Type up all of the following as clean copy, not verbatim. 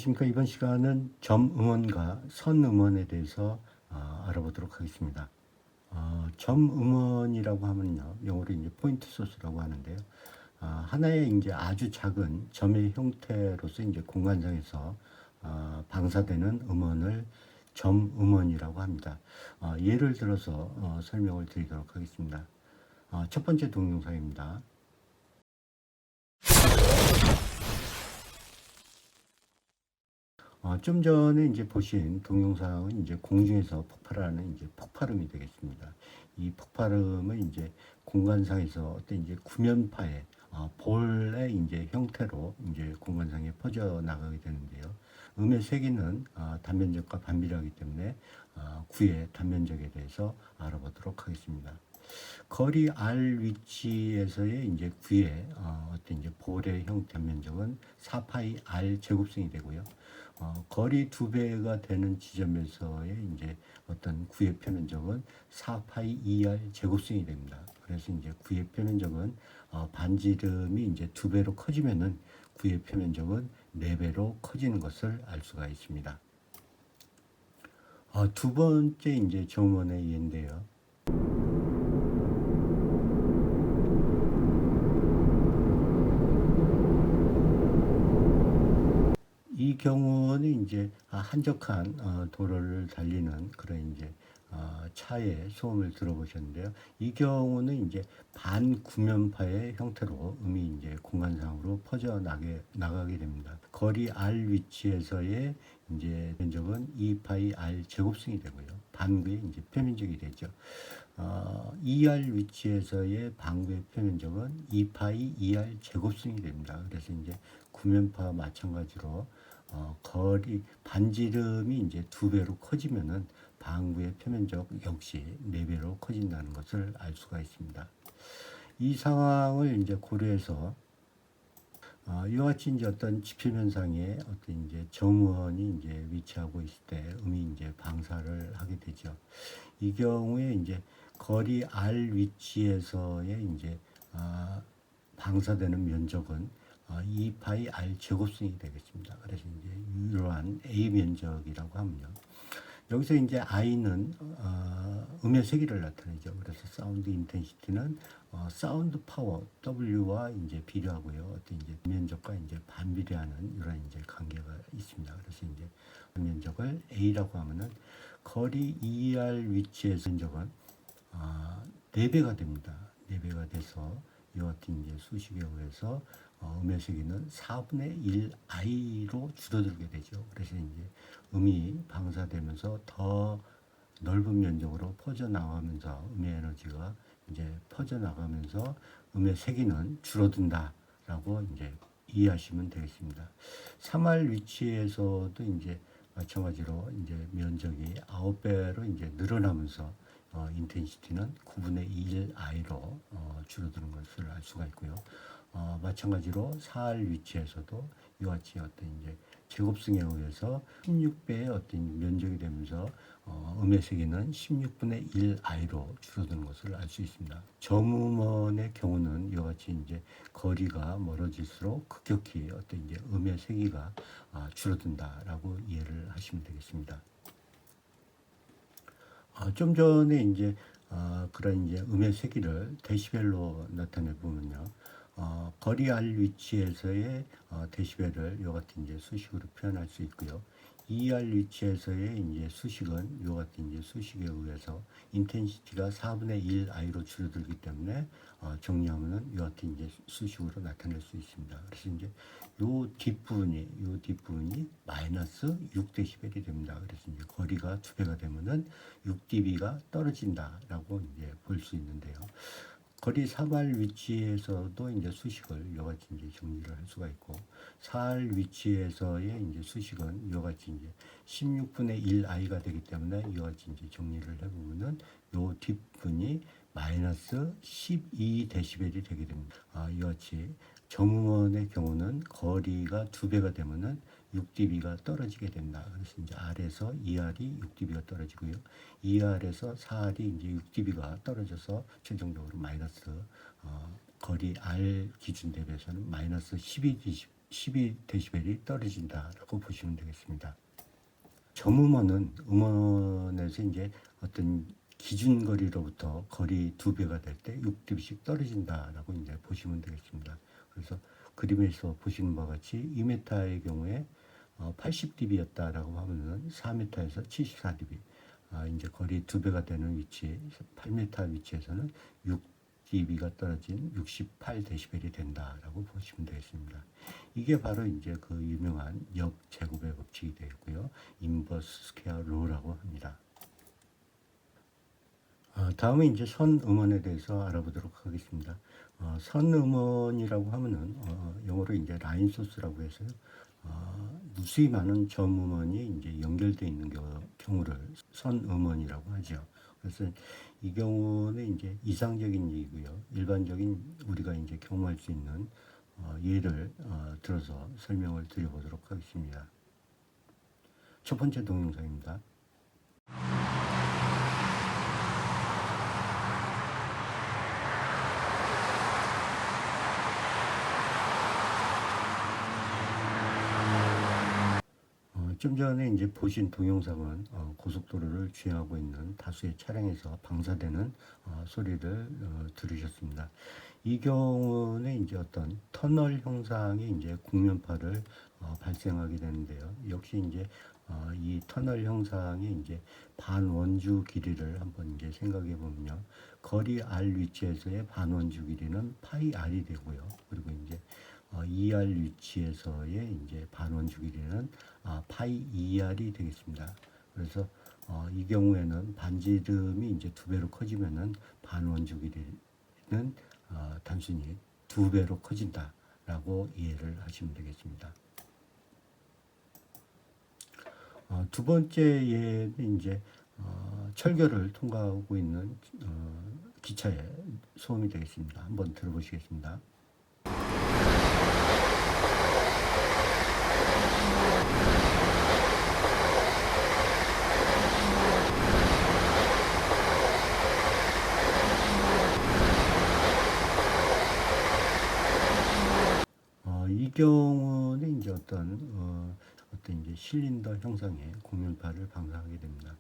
안녕하십니까. 이번 시간은 점음원과 선음원에 대해서 알아보도록 하겠습니다. 점음원이라고 하면요, 영어로 이제 포인트 소스라고 하는데요. 하나의 이제 아주 작은 점의 형태로서 이제 공간상에서 방사되는 음원을 점음원이라고 합니다. 예를 들어서 설명을 드리도록 하겠습니다. 첫 번째 동영상입니다. 좀 전에 이제 보신 동영상은 이제 공중에서 폭발하는 이제 폭발음이 되겠습니다. 이 폭발음은 이제 공간상에서 어떤 이제 구면파의 볼의 이제 형태로 이제 공간상에 퍼져 나가게 되는데요. 음의 세기는 단면적과 반비례하기 때문에 구의 단면적에 대해서 알아보도록 하겠습니다. 거리 R 위치에서의 이제 구의 어떤 이제 볼의 형 단면적은 4파이 R 제곱승이 되고요. 거리 2배가 되는 지점에서의 이제 어떤 구의 표면적은 4파이 2R 제곱승이 됩니다. 그래서 이제 구의 표면적은 반지름이 이제 2배로 커지면은 구의 표면적은 4배로 커지는 것을 알 수가 있습니다. 두 번째 이제 점원의 예인데요. 이 경우는 이제 한적한 도로를 달리는 그런 이제 차의 소음을 들어보셨는데요. 이 경우는 이제 반구면파의 형태로 음이 이제 공간상으로 퍼져 나가게 됩니다. 거리 R 위치에서의 이제 면적은 2파이 R 제곱승이 되고요. 반구의 이제 표면적이 되죠. 2R 위치에서의 반구의 표면적은 2파이 2R 제곱승이 됩니다. 그래서 이제 구면파와 마찬가지로 거리 반지름이 이제 2배로 커지면은 방구의 표면적 역시 4배로 커진다는 것을 알 수가 있습니다. 이 상황을 이제 고려해서 이와 같이 이제 어떤 지표면상에 어떤 이제 점원이 이제 위치하고 있을 때 음이 이제 방사를 하게 되죠. 이 경우에 이제 거리 R 위치에서의 이제 방사되는 면적은 2파이 R 제곱승이 되겠습니다. 그래서 이제 이러한 A 면적이라고 하면요. 여기서 이제 I는 음의 세기를 나타내죠. 그래서 사운드 인텐시티는 사운드 파워 W와 이제 비례하고요. 어떤 이제 면적과 이제 반비례하는 이런 이제 관계가 있습니다. 그래서 이제 면적을 A라고 하면은 거리 2R 위치에서 면적은 4배가 됩니다. 4배가 돼서 이와 같은 이제 수식에 의해서 음의 세기는 4분의 1 I로 줄어들게 되죠. 그래서 이제 음이 방사되면서 더 넓은 면적으로 퍼져나가면서 음의 에너지가 이제 퍼져나가면서 음의 세기는 줄어든다라고 이제 이해하시면 되겠습니다. 3R 위치에서도 이제 마찬가지로 이제 면적이 9배로 이제 늘어나면서 인텐시티는 9분의 1 I로 줄어드는 것을 알 수가 있고요. 마찬가지로 4R 위치에서도 이와 같이 어떤 이제 제곱승에 의해서 16배의 어떤 면적이 되면서 음의 세기는 16분의 1 I로 줄어드는 것을 알 수 있습니다. 점음원의 경우는 이와 같이 이제 거리가 멀어질수록 급격히 어떤 이제 음의 세기가 줄어든다라고 이해를 하시면 되겠습니다. 좀 전에 이제 그런 이제 음의 세기를 데시벨로 나타내 보면요. 거리 R 위치에서의 데시벨을 요 같은 이제 수식으로 표현할 수 있고요. 2R 위치에서의 이제 수식은 요 같은 이제 수식에 의해서 인텐시티가 4분의 1 I로 줄어들기 때문에 정리하면은 요 같은 이제 수식으로 나타낼 수 있습니다. 그래서 이제 요 뒷부분이 마이너스 6dB이 됩니다. 그래서 이제 거리가 2배가 되면은 6dB가 떨어진다라고 이제 볼 수 있는데요. 거리 3R 위치에서도 이제 수식을 이와 같이 이제 정리를 할 수가 있고 4R 위치에서의 이제 수식은 이와 같이 이제 16분의 1 I가 되기 때문에 이와 같이 이제 정리를 해보면은 요 뒷분이 마이너스 12dB이 되게 됩니다. 이와 같이 점음원의 경우는 거리가 2배가 되면은 6dB가 떨어지게 된다. 그래서 이제 R에서 2R이 6dB가 떨어지고요. 2R에서 4R이 이제 6dB가 떨어져서 최종적으로 마이너스 거리 R 기준 대비해서는 마이너스 12 12dB이 떨어진다라고 보시면 되겠습니다. 저음원은 음원에서 이제 어떤 기준 거리로부터 거리 2배가 될 때 6dB씩 떨어진다라고 이제 보시면 되겠습니다. 그래서 그림에서 보시는 바와 같이 2m의 경우에 80dB였다라고 하면은 4m에서 74dB, 이제 거리 2배가 되는 위치, 8m 위치에서는 6dB가 떨어진 68dB이 된다라고 보시면 되겠습니다. 이게 바로 이제 그 유명한 역제곱의 법칙이 되겠고요. 인버스 스퀘어 로라고 합니다. 다음에 이제 선음원에 대해서 알아보도록 하겠습니다. 선음원이라고 하면은 영어로 이제 라인 소스라고 해서요. 무수히 많은 저음원이 이제 연결되어 있는 경우를 선음원이라고 하죠. 그래서 이 경우는 이제 이상적인 얘기고요. 일반적인 우리가 이제 경험할 수 있는 예를 들어서 설명을 드려보도록 하겠습니다. 첫 번째 동영상입니다. 좀 전에 이제 보신 동영상은 고속도로를 주행하고 있는 다수의 차량에서 방사되는 소리를 들으셨습니다. 이 경우는 이제 어떤 터널 형상이 이제 국면파를 발생하게 되는데요. 역시 이제 이 터널 형상이 이제 반원주 길이를 한번 이제 생각해 보면요. 거리 R 위치에서의 반원주 길이는 파이 R이 되고요. 그리고 이제 2R 위치에서의 이제 반원주 길이는 파이 2R이 되겠습니다. 그래서 이 경우에는 반지름이 이제 2배로 커지면은 반원주 길이는 단순히 2배로 커진다라고 이해를 하시면 되겠습니다. 두 번째 예는 이제 철교를 통과하고 있는 기차의 소음이 되겠습니다. 한번 들어보시겠습니다. 이 경우는 이제 어떤 이제 실린더 형상의 공면파를 방사하게 됩니다.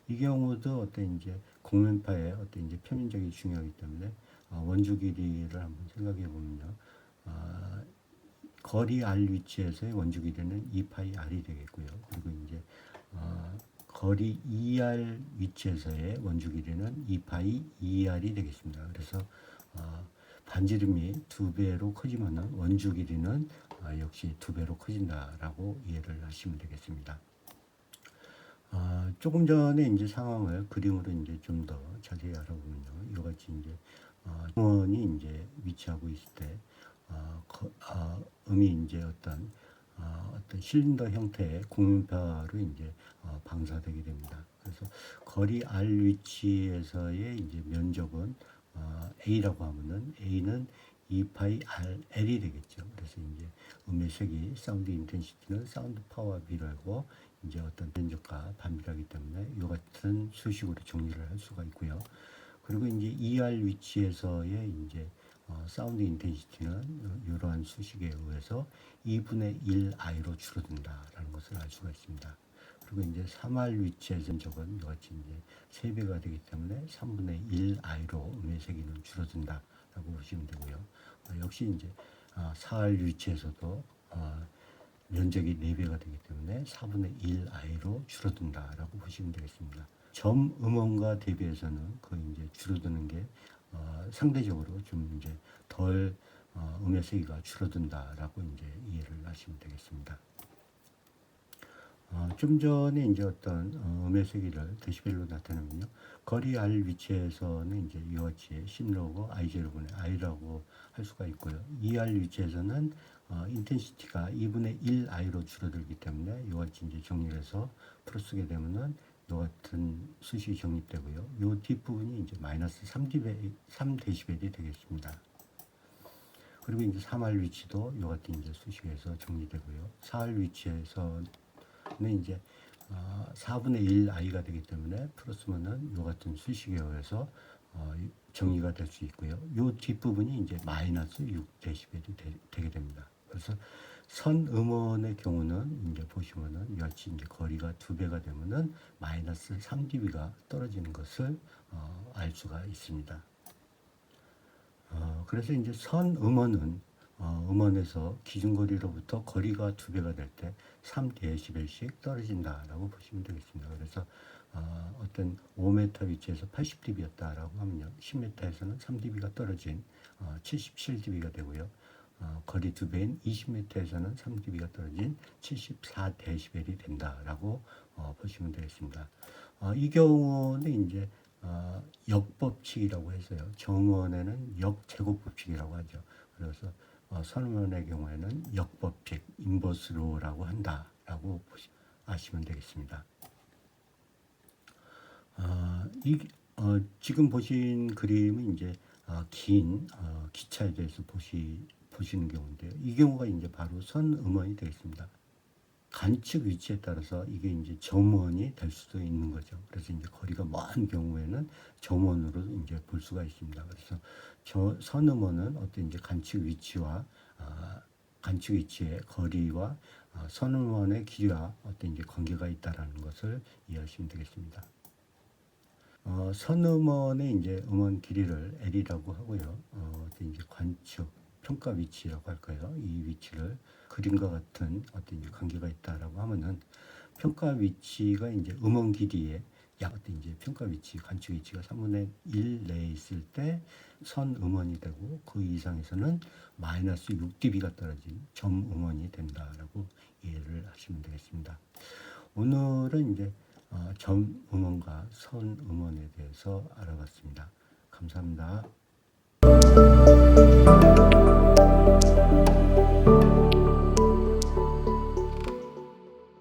이 경우도 어떤 이제 공면파의 어떤 이제 표면적이 중요하기 때문에 원주 길이를 한번 생각해 보면요. 거리 R 위치에서의 원주 길이는 2파이 R이 되겠고요. 그리고 이제 거리 2R 위치에서의 원주 길이는 2파이 2R이 되겠습니다. 그래서 반지름이 2배로 커지면 원주 길이는 역시 2배로 커진다라고 이해를 하시면 되겠습니다. 조금 전에 이제 상황을 그림으로 이제 좀 더 자세히 알아보면요. 이와 같이 이제 원이 이제 위치하고 있을 때 음이 이제 어떤 실린더 형태의 공면파로 이제 방사되게 됩니다. 그래서 거리 R 위치에서의 이제 면적은 A라고 하면은 A는 2파이 RL이 되겠죠. 그래서 이제 음의 색이 사운드 인텐시티는 사운드 파워 비례하고 이제 어떤 면적과 반비례하기 때문에 이 같은 수식으로 정리를 할 수가 있고요. 그리고 이제 ER 위치에서의 이제 사운드 인텐시티는 이러한 수식에 의해서 2분의 1i로 줄어든다라는 것을 알 수가 있습니다. 그리고 이제 3R 위치의 면적은 이같이 이제 3배가 되기 때문에 3분의 1i로 음의 세기는 줄어든다라고 보시면 되고요. 역시 이제 4R 위치에서도 면적이 4배가 되기 때문에 4분의 1i로 줄어든다라고 보시면 되겠습니다. 점 음원과 대비해서는 그 이제 줄어드는 게 상대적으로 좀 이제 덜 음의 세기가 줄어든다라고 이제 이해를 하시면 되겠습니다. 좀 전에 이제 어떤 음의 세기를 데시벨로 나타내면요. 거리 R 위치에서는 이제 이와 같이 10로고 I0분의 I라고 할 수가 있고요. ER 위치에서는 인텐시티가 2분의 1i로 줄어들기 때문에 이와 같이 이제 정리를 해서 풀어쓰게 되면은 이 같은 수식이 정립되고요. 이 뒷부분이 이제 마이너스 3dB이 되겠습니다. 그리고 이제 3R 위치도 이 같은 이제 수식에서 정리되고요. 4R 위치에서는 이제 4분의 1 i가 되기 때문에 플러스면은 이 같은 수식에 의해서 정리가 될 수 있고요. 이 뒷부분이 이제 마이너스 6dB이 되게 됩니다. 그래서 선 음원의 경우는 이제 보시면은 이와 같이 이제 거리가 2배가 되면은 마이너스 3dB가 떨어지는 것을 알 수가 있습니다. 그래서 이제 선 음원은 음원에서 기준거리로부터 거리가 2배가 될 때 3dB씩 떨어진다라고 보시면 되겠습니다. 그래서 어떤 5m 위치에서 80dB였다라고 하면요, 10m에서는 3dB가 떨어진 77dB가 되고요. 거리 2배인 20m에서는 3dB가 떨어진 74dB이 된다라고 보시면 되겠습니다. 이 경우는 이제 역법칙이라고 해서요. 정원에는 역제곱법칙이라고 하죠. 그래서 선원의 경우에는 역법칙, 인버스로라고 한다라고 아시면 되겠습니다. 지금 보신 그림은 이제 긴 기차에 대해서 보시는 경우인데요. 이 경우가 이제 바로 선음원이 되겠습니다. 관측 위치에 따라서 이게 이제 점원이 될 수도 있는 거죠. 그래서 이제 거리가 먼 경우에는 점원으로 이제 볼 수가 있습니다. 그래서 선음원은 어떤 이제 관측 위치와 관측 위치의 거리와 선음원의 길이와 어떤 이제 관계가 있다라는 것을 이해하시면 되겠습니다. 선음원의 이제 음원 길이를 L이라고 하고요. 이제 관측 평가 위치라고 할까요? 이 위치를 그림과 같은 어떤 이제 관계가 있다라고 하면은 평가 위치가 이제 음원 길이의 약 어떤 이제 평가 위치, 관측 위치가 3분의 1 내에 있을 때 선 음원이 되고 그 이상에서는 마이너스 6dB가 떨어진 점 음원이 된다라고 이해를 하시면 되겠습니다. 오늘은 이제 점 음원과 선 음원에 대해서 알아봤습니다. 감사합니다.